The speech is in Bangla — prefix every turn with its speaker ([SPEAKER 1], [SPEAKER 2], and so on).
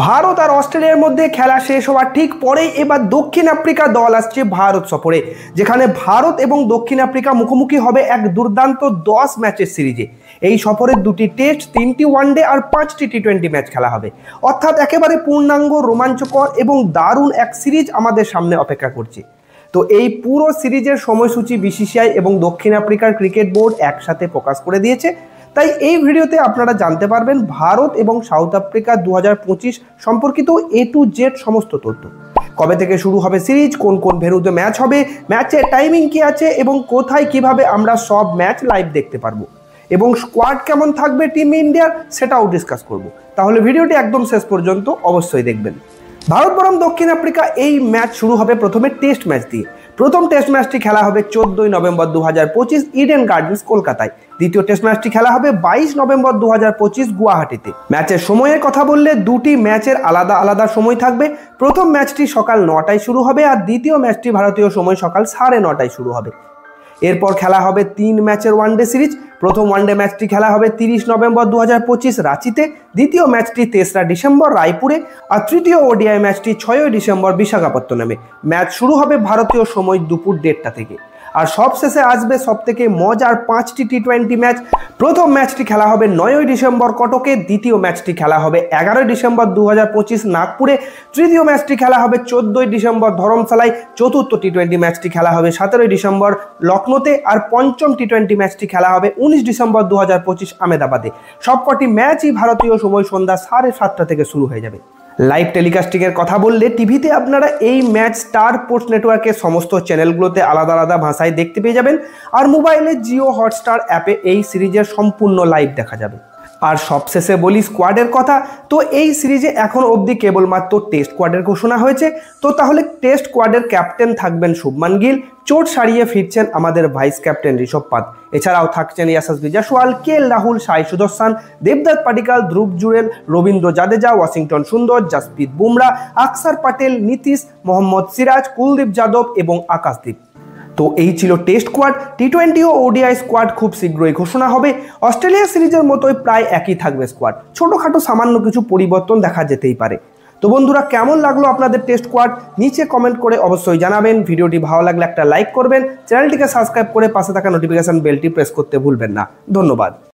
[SPEAKER 1] ভারত আর অস্ট্রেলিয়ার মধ্যে খেলা শেষ হওয়ার ঠিক পরেই এবার দক্ষিণ আফ্রিকা দল আসছে ভারত সফরে, যেখানে ভারত এবং দক্ষিণ আফ্রিকা মুখোমুখি হবে এক দুর্দান্ত 10 ম্যাচের সিরিজে। এই সফরে 2টি টেস্ট, 3টি ওয়ানডে আর 5টি টি20 ম্যাচ খেলা হবে। অর্থাৎ একেবারে পূর্ণাঙ্গ, রোমাঞ্চকর এবং দারুণ এক সিরিজ আমাদের সামনে অপেক্ষা করছে। তো এই পুরো সিরিজের সময়সূচি বিসিসিআই এবং দক্ষিণ আফ্রিকার ক্রিকেট বোর্ড একসাথে প্রকাশ করে দিয়েছে। তাই এই ভিডিওতে আপনারা জানতে পারবেন ভারত এবং সাউথ আফ্রিকা 2025 সম্পর্কিত A to Z সমস্ত তথ্য। কবে থেকে শুরু হবে সিরিজ, কোন কোন ভেন্যুতে ম্যাচ হবে, ম্যাচের টাইমিং কি আছে এবং কোথায় কিভাবে আমরা সব ম্যাচ লাইভ দেখতে পারবো, এবং স্কোয়াড কেমন থাকবে টিম ইন্ডিয়ার সেটাও ডিসকাস করব। তাহলে ভিডিওটি একদম শেষ পর্যন্ত অবশ্যই দেখবেন। ভারত বনাম দক্ষিণ আফ্রিকা এই ম্যাচ শুরু হবে প্রথমে টেস্ট ম্যাচ দিয়ে। প্রথম টেস্ট ম্যাচটি খেলা হবে 14 নভেম্বর 2025 ইডেন গার্ডেন্স কলকাতায়। দ্বিতীয় টেস্ট ম্যাচটি খেলা হবে 22 নভেম্বর 2025 গুয়াহাটিতে। ম্যাচের সময়ের কথা বললে দুটি ম্যাচের আলাদা আলাদা সময় থাকবে। প্রথম ম্যাচটি সকাল 9টায় শুরু হবে আর দ্বিতীয় ম্যাচটি ভারতীয় সময় সকাল 9:30টায় শুরু হবে। এরপর খেলা হবে 3 ম্যাচের ওয়ানডে সিরিজ। প্রথম ওয়ানডে ম্যাচটি খেলা হবে 30 নভেম্বর 2025 রাঁচিতে, দ্বিতীয় ম্যাচটি 3রা ডিসেম্বর রায়পুরে আর তৃতীয় ওডিআই ম্যাচটি 6ই ডিসেম্বর বিশাখাপত্তনমে। ম্যাচ শুরু হবে ভারতীয় সময় দুপুর 1:30টা থেকে। আর সবশেষে আসবে সবথেকে মজার 5টি টি20 ম্যাচ। প্রথম ম্যাচটি খেলা হবে 9ই ডিসেম্বর কটকে, দ্বিতীয় ম্যাচটি খেলা হবে 11ই ডিসেম্বর 2025 নাগপুরে, তৃতীয় ম্যাচটি খেলা হবে 14ই ডিসেম্বর ধরমশালায়, চতুর্থ টি20 ম্যাচটি খেলা হবে 17ই ডিসেম্বর লখনৌতে আর পঞ্চম টি20 ম্যাচটি খেলা হবে 19 ডিসেম্বর 2025 আহমেদাবাদে। সবকটি ম্যাচই ভারতীয় সময় সন্ধ্যা 7:30টা থেকে শুরু হয়ে যাবে। লাইভ টেলিকাস্টিং এর কথা বললে টিভিতে আপনারা এই ম্যাচ স্টার স্পোর্টস নেটওয়ার্কের সমস্ত চ্যানেলগুলোতে আলাদা আলাদা ভাষায় দেখতে পেয়ে যাবেন, আর মোবাইলে জিও হটস্টার অ্যাপে এই সিরিজের সম্পূর্ণ লাইভ দেখা যাবে। আর সবশেষে বলি স্কোয়াডের কথা। তো এই সিরিজে এখন অবধি কেবলমাত্র টেস্ট স্কোয়াডের ঘোষণা হয়েছে। তো তাহলে টেস্ট স্কোয়াডের ক্যাপ্টেন থাকবেন শুভমান গিল, চোট সারিয়ে ফিরছেন আমাদের ভাইস ক্যাপ্টেন ঋষভ পান্ত। এছাড়াও থাকছেন ইয়াশাসভি জয়সওয়াল, KL রাহুল, সাই সুদর্শন, দেবদত্ত পাডিক্কাল, ধ্রুব জুরেল, রবীন্দ্র জাদেজা, ওয়াশিংটন সুন্দর, জাসপ্রীত বুমরা, আকসার প্যাটেল, নীতিশ, মোহাম্মদ সিরাজ, কুলদীপ যাদব এবং আকাশদীপ। তো এই ছিল টেস্ট স্কোয়াড। টি20 ও ওডিআই স্কোয়াড খুব শীঘ্রই ঘোষণা হবে। অস্ট্রেলিয়া সিরিজের মতোই প্রায় একই থাকবে স্কোয়াড, ছোটোখাটো সামান্য কিছু পরিবর্তন দেখা যেতেই পারে। তো বন্ধুরা, কেমন লাগলো আপনাদের টেস্ট স্কোয়াড নিচে কমেন্ট করে অবশ্যই জানাবেন। ভিডিওটি ভালো লাগলে একটা লাইক করবেন, চ্যানেলটিকে সাবস্ক্রাইব করে পাশে থাকা নোটিফিকেশন বেলটি প্রেস করতে ভুলবেন না। ধন্যবাদ।